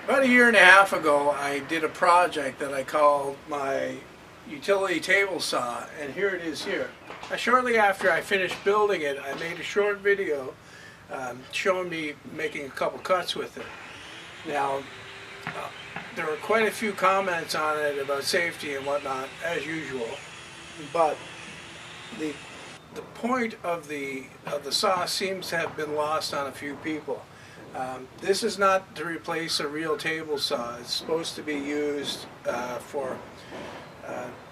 About a year and a half ago, I did a project that I called my utility table saw, and here it is here. Shortly after I finished building it, I made a short video showing me making a couple cuts with it. Now, there were quite a few comments on it about safety and whatnot, as usual, but the point of the saw seems to have been lost on a few people. This is not to replace a real table saw. It's supposed to be used for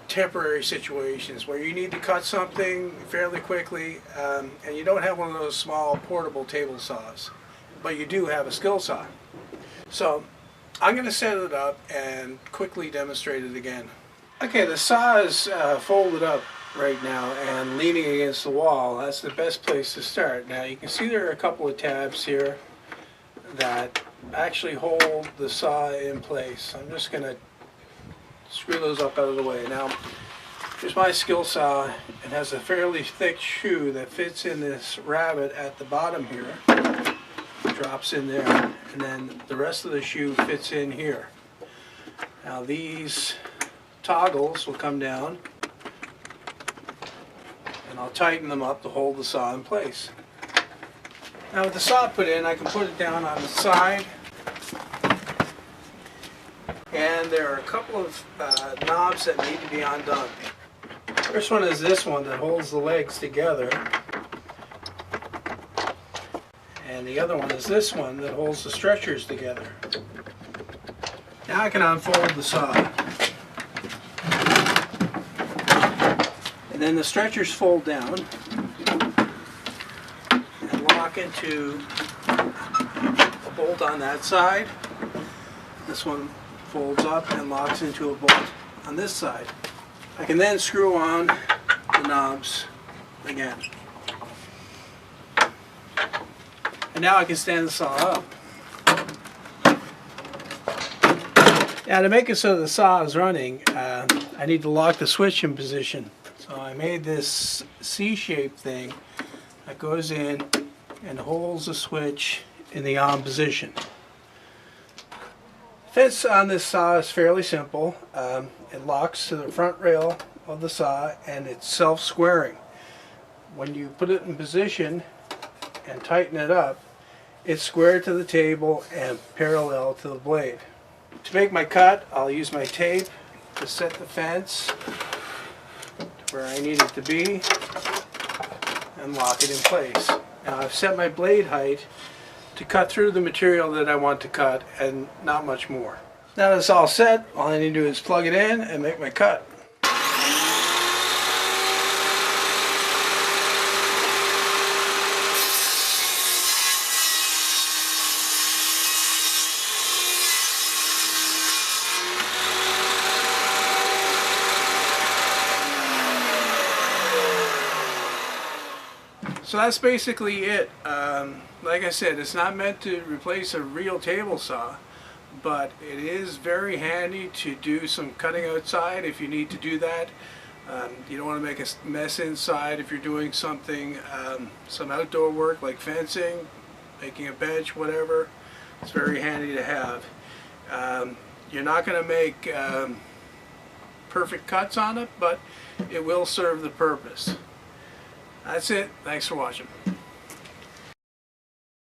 temporary situations where you need to cut something fairly quickly and you don't have one of those small portable table saws, but you do have a skill saw. So I'm going to set it up and quickly demonstrate it again. Okay, the saw is folded up right now and leaning against the wall. That's the best place to start. Now you can see there are a couple of tabs here that actually hold the saw in place. I'm just going to screw those up out of the way. Now, here's my skill saw. It has a fairly thick shoe that fits in this rabbet at the bottom here. Drops in there, and then the rest of the shoe fits in here. Now these toggles will come down, and I'll tighten them up to hold the saw in place. Now with the saw put in, I can put it down on the side, and there are a couple of knobs that need to be undone. First one is this one that holds the legs together, and the other one is this one that holds the stretchers together. Now I can unfold the saw, and then the stretchers fold down lock into a bolt on that side. This one folds up and locks into a bolt on this side. I can then screw on the knobs again. And now I can stand the saw up. Now to make it so the saw is running, I need to lock the switch in position. So I made this C-shaped thing that goes in and holds the switch in the on position. Fits on this saw is fairly simple. It locks to the front rail of the saw and it's self-squaring. When you put it in position and tighten it up, it's squared to the table and parallel to the blade. To make my cut, I'll use my tape to set the fence to where I need it to be and lock it in place. Now I've set my blade height to cut through the material that I want to cut and not much more. Now that it's all set, all I need to do is plug it in and make my cut. So that's basically it. Like I said, it's not meant to replace a real table saw, but it is very handy to do some cutting outside if you need to do that. You don't want to make a mess inside if you're doing something, some outdoor work like fencing, making a bench, whatever. It's very handy to have. You're not going to make perfect cuts on it, but it will serve the purpose. That's it. Thanks for watching.